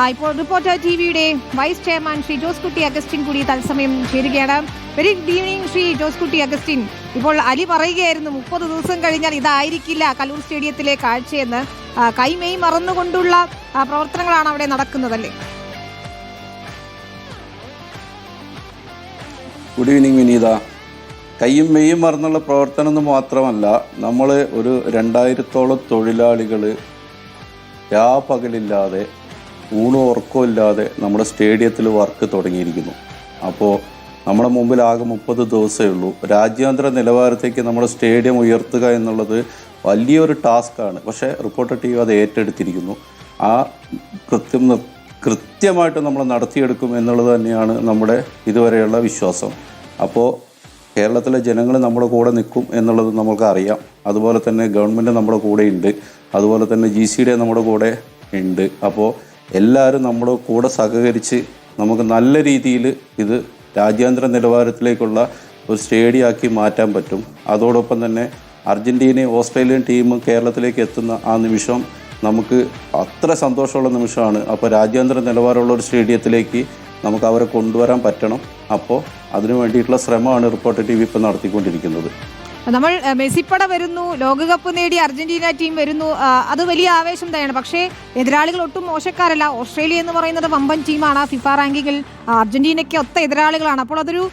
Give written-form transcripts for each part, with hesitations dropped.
ഇപ്പോൾ റിപ്പോർട്ടർ ടിവിയുടെ vice chairman Shri Jose കുട്ടി അഗസ്റ്റിൻ കൂടി തത്സമയം ചേരുകയാണ്. Very good evening Shri Jose കുട്ടി അഗസ്റ്റിൻ. ഇപ്പോൾ അലി പറയുകയായിരുന്നു 30 ദിവസം കഴിഞ്ഞാൽ ഇതായിരിക്കില്ല കലൂർ സ്റ്റേഡിയത്തിലെ കാഴ്ചയെന്ന്. കൈമെയ് മറന്നുകൊണ്ടുള്ള പ്രവർത്തനങ്ങളാണ് അവിടെ നടക്കുന്നതല്ലേ? ഗുഡ് ഈവനിങ് വിനീത. കയ്യും മെയ്യും മറന്നുള്ള പ്രവർത്തനം എന്ന് മാത്രമല്ല, നമ്മൾ ഒരു 2000-ഓളം തൊഴിലാളികൾ പകലില്ലാതെ ഊണും ഉറക്കവും ഇല്ലാതെ നമ്മുടെ സ്റ്റേഡിയത്തിൽ വർക്ക് തുടങ്ങിയിരിക്കുന്നു. അപ്പോൾ നമ്മുടെ മുമ്പിൽ ആകെ 30 ദിവസമേ ഉള്ളൂ. രാജ്യാന്തര നിലവാരത്തേക്ക് നമ്മുടെ സ്റ്റേഡിയം ഉയർത്തുക എന്നുള്ളത് വലിയൊരു ടാസ്ക്കാണ്. പക്ഷേ റിപ്പോർട്ടർ ടി വി അത് ഏറ്റെടുത്തിരിക്കുന്നു. ആ കൃത്യമായിട്ട് നമ്മൾ നടത്തിയെടുക്കും എന്നുള്ളത് തന്നെയാണ് നമ്മുടെ ഇതുവരെയുള്ള വിശ്വാസം. അപ്പോൾ കേരളത്തിലെ ജനങ്ങൾ നമ്മുടെ കൂടെ നിൽക്കും എന്നുള്ളത് നമ്മൾക്കറിയാം. അതുപോലെ തന്നെ ഗവൺമെൻറ് നമ്മുടെ കൂടെ ഉണ്ട്, അതുപോലെ തന്നെ GCD നമ്മുടെ കൂടെ ഉണ്ട്. അപ്പോൾ എല്ലാവരും നമ്മുടെ കൂടെ സഹകരിച്ച് നമുക്ക് നല്ല രീതിയിൽ ഇത് രാജ്യാന്തര നിലവാരത്തിലേക്കുള്ള ഒരു സ്റ്റേഡിയമാക്കി മാറ്റാൻ പറ്റും. അതോടൊപ്പം തന്നെ അർജൻറ്റീനയും ഓസ്ട്രേലിയൻ ടീമും കേരളത്തിലേക്ക് എത്തുന്ന ആ നിമിഷം നമുക്ക് അത്ര സന്തോഷമുള്ള നിമിഷമാണ്. അപ്പോൾ രാജ്യാന്തര നിലവാരമുള്ള ഒരു സ്റ്റേഡിയത്തിലേക്ക് നമുക്ക് അവരെ കൊണ്ടുവരാൻ പറ്റണം. അപ്പോൾ അതിനു വേണ്ടിയിട്ടുള്ള ശ്രമമാണ് റിപ്പോർട്ടർ TV ഇപ്പോൾ നടത്തിക്കൊണ്ടിരിക്കുന്നത്. നമ്മൾ മെസ്സിപ്പട വരുന്നു, ലോകകപ്പ് നേടി അർജന്റീന ടീം വരുന്നു, അത് വലിയ ആവേശം തന്നെയാണ്. പക്ഷേ എതിരാളികൾ ഒട്ടും മോശക്കാരല്ല. ഓസ്ട്രേലിയ എന്ന് പറയുന്നത് വമ്പൻ ടീമാണ്. ഫിഫ റാങ്കിങ്ങിൽ അർജന്റീനയ്ക്ക് ഒത്ത എതിരാളികളാണ്. അപ്പോൾ അതൊരു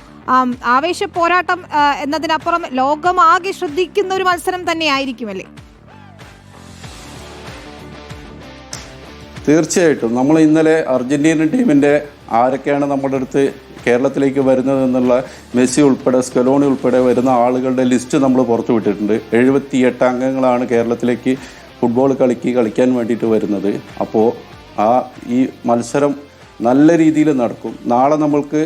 ആവേശ പോരാട്ടം എന്നതിനപ്പുറം ലോകമാകെ ശ്രദ്ധിക്കുന്ന ഒരു മത്സരം തന്നെ ആയിരിക്കുമല്ലേ? തീർച്ചയായിട്ടും. നമ്മൾ ഇന്നലെ അർജന്റീന ടീമിൻ്റെ ആരൊക്കെയാണ് നമ്മുടെ അടുത്ത് കേരളത്തിലേക്ക് വരുന്നത് എന്നുള്ള മെസ്സി ഉൾപ്പെടെ സ്കലോണി ഉൾപ്പെടെ വരുന്ന ആളുകളുടെ ലിസ്റ്റ് നമ്മൾ പുറത്തു വിട്ടിട്ടുണ്ട്. 78 അംഗങ്ങളാണ് കേരളത്തിലേക്ക് ഫുട്ബോൾ കളിക്കാൻ വേണ്ടിയിട്ട് വരുന്നത്. അപ്പോൾ ഈ മത്സരം നല്ല രീതിയിൽ നടക്കും. നാളെ നമ്മൾക്ക്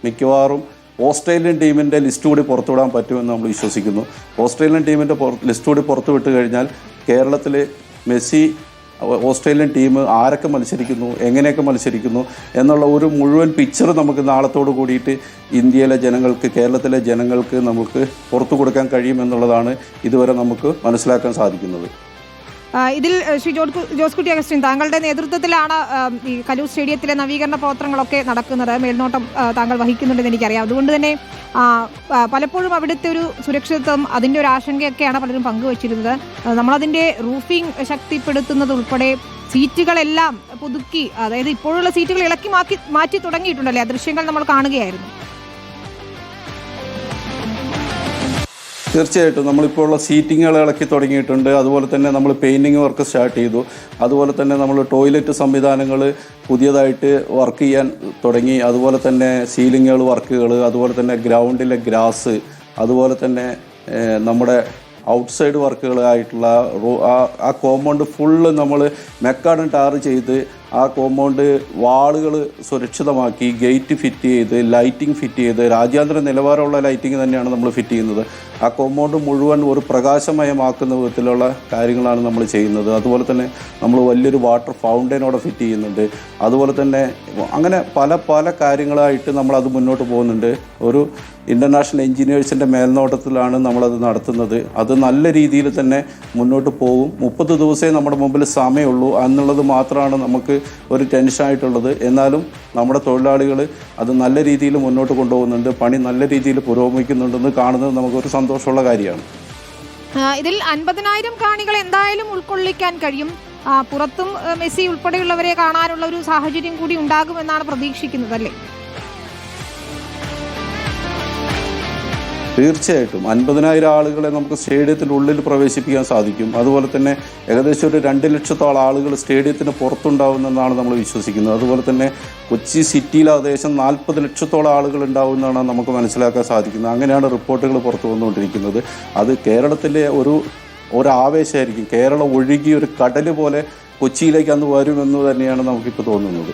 മിക്കവാറും ഓസ്ട്രേലിയൻ ടീമിൻ്റെ ലിസ്റ്റ് കൂടി പുറത്തുവിടാൻ പറ്റുമെന്ന് നമ്മൾ വിശ്വസിക്കുന്നു. ഓസ്ട്രേലിയൻ ടീമിൻ്റെ ലിസ്റ്റ് കൂടി പുറത്തു വിട്ട് കഴിഞ്ഞാൽ കേരളത്തിൽ മെസ്സി ഓസ്ട്രേലിയൻ ടീം ആരൊക്കെ മത്സരിക്കുന്നു, എങ്ങനെയൊക്കെ മത്സരിക്കുന്നു എന്നുള്ള ഒരു മുഴുവൻ പിക്ചർ നമുക്ക് നാളത്തോട് കൂടിയിട്ട് ഇന്ത്യയിലെ ജനങ്ങൾക്ക്, കേരളത്തിലെ ജനങ്ങൾക്ക് നമുക്ക് പുറത്തു കൊടുക്കാൻ കഴിയുമെന്നുള്ളതാണ് ഇതുവരെ നമുക്ക് മനസ്സിലാക്കാൻ സാധിക്കുന്നത്. ഇതിൽ ശ്രീ ജോസ് കുട്ടി അഗസ്റ്റിൻ, താങ്കളുടെ നേതൃത്വത്തിലാണ് ഈ കലൂർ സ്റ്റേഡിയത്തിലെ നവീകരണ പ്രവർത്തനങ്ങളൊക്കെ നടക്കുന്നത്. മേൽനോട്ടം താങ്കൾ വഹിക്കുന്നുണ്ടെന്ന് എനിക്കറിയാം. അതുകൊണ്ട് തന്നെ പലപ്പോഴും അവിടുത്തെ ഒരു സുരക്ഷിതത്വം, അതിൻ്റെ ഒരു ആശങ്കയൊക്കെയാണ് പലരും പങ്കുവച്ചിരുന്നത്. നമ്മളതിൻ്റെ റൂഫിംഗ് ശക്തിപ്പെടുത്തുന്നത് ഉൾപ്പെടെ സീറ്റുകളെല്ലാം പുതുക്കി, അതായത് ഇപ്പോഴുള്ള സീറ്റുകൾ ഇളക്കി മാറ്റി തുടങ്ങിയിട്ടുണ്ടല്ലേ? ആ ദൃശ്യങ്ങൾ നമ്മൾ കാണുകയായിരുന്നു. തീർച്ചയായിട്ടും നമ്മളിപ്പോൾ ഉള്ള സീറ്റിങ്ങുകൾ ഇളക്കി തുടങ്ങിയിട്ടുണ്ട്. അതുപോലെ തന്നെ നമ്മൾ പെയിൻറ്റിങ് വർക്ക് സ്റ്റാർട്ട് ചെയ്തു. അതുപോലെ തന്നെ നമ്മൾ ടോയ്ലറ്റ് സംവിധാനങ്ങൾ പുതിയതായിട്ട് വർക്ക് ചെയ്യാൻ തുടങ്ങി. അതുപോലെ തന്നെ സീലിങ്ങുകൾ വർക്കുകൾ, അതുപോലെ തന്നെ ഗ്രൗണ്ടിലെ ഗ്രാസ്, അതുപോലെ തന്നെ നമ്മുടെ ഔട്ട്സൈഡ് വർക്കുകളായിട്ടുള്ള ആ കോമ്പൗണ്ട് ഫുള്ള് നമ്മൾ മെക്കാഡും ടാർ ചെയ്ത് ആ കോമ്പൗണ്ട് വാളുകൾ സുരക്ഷിതമാക്കി, ഗേറ്റ് ഫിറ്റ് ചെയ്ത്, ലൈറ്റിംഗ് ഫിറ്റ് ചെയ്ത്, രാജ്യാന്തര നിലവാരമുള്ള ലൈറ്റിംഗ് തന്നെയാണ് നമ്മൾ ഫിറ്റ് ചെയ്യുന്നത്. ആ കോമ്പൗണ്ട് മുഴുവൻ ഒരു പ്രകാശമയമാക്കുന്ന വിധത്തിലുള്ള കാര്യങ്ങളാണ് നമ്മൾ ചെയ്യുന്നത്. അതുപോലെ തന്നെ നമ്മൾ വലിയൊരു വാട്ടർ ഫൗണ്ടൈനോടെ ഫിറ്റ് ചെയ്യുന്നുണ്ട്. അതുപോലെ തന്നെ അങ്ങനെ പല കാര്യങ്ങളായിട്ട് നമ്മളത് മുന്നോട്ട് പോകുന്നുണ്ട്. ഒരു ഇൻ്റർനാഷണൽ എൻജിനീയേഴ്സിൻ്റെ മേൽനോട്ടത്തിലാണ് നമ്മളത് നടത്തുന്നത്. അത് നല്ല രീതിയിൽ തന്നെ മുന്നോട്ട് പോകും. 30 ദിവസമേ നമ്മുടെ മുമ്പിൽ സമയമുള്ളൂ എന്നുള്ളത് മാത്രമാണ് നമുക്ക് ഒരു ടെൻഷനായിട്ടുള്ളത്. എന്നാലും നമ്മുടെ തൊഴിലാളികൾ അത് നല്ല രീതിയിൽ മുന്നോട്ട് കൊണ്ടുപോകുന്നുണ്ട്. പണി നല്ല രീതിയിൽ പുരോഗമിക്കുന്നുണ്ടെന്ന് കാണുന്നത് നമുക്കൊരു സന്തോഷമുള്ള കാര്യമാണ്. ഇതിൽ 50,000 കാണികൾ എന്തായാലും ഉൾക്കൊള്ളിക്കാൻ കഴിയും. പുറത്തും മെസ്സി ഉൾപ്പെടെയുള്ളവരെ കാണാനുള്ള ഒരു സാഹചര്യം കൂടി ഉണ്ടാകുമെന്നാണ് പ്രതീക്ഷിക്കുന്നത് അല്ലേ? തീർച്ചയായിട്ടും 50,000 ആളുകളെ നമുക്ക് സ്റ്റേഡിയത്തിൻ്റെ ഉള്ളിൽ പ്രവേശിപ്പിക്കാൻ സാധിക്കും. അതുപോലെ തന്നെ ഏകദേശം ഒരു 2 ലക്ഷത്തോളം ആളുകൾ സ്റ്റേഡിയത്തിന് പുറത്തുണ്ടാവുമെന്നാണ് നമ്മൾ വിശ്വസിക്കുന്നത്. അതുപോലെ തന്നെ കൊച്ചി സിറ്റിയിൽ ഏകദേശം 40 ലക്ഷത്തോളം ആളുകൾ ഉണ്ടാവുമെന്നാണ് നമുക്ക് മനസ്സിലാക്കാൻ സാധിക്കുന്നത്. അങ്ങനെയാണ് റിപ്പോർട്ടുകൾ പുറത്തു വന്നുകൊണ്ടിരിക്കുന്നത്. അത് കേരളത്തിലെ ഒരു ആവേശമായിരിക്കും. കേരളം ഒഴുകി ഒരു കടൽ പോലെ കൊച്ചിയിലേക്ക് അന്ന് വരുമെന്ന് തന്നെയാണ് നമുക്കിപ്പോൾ തോന്നുന്നത്.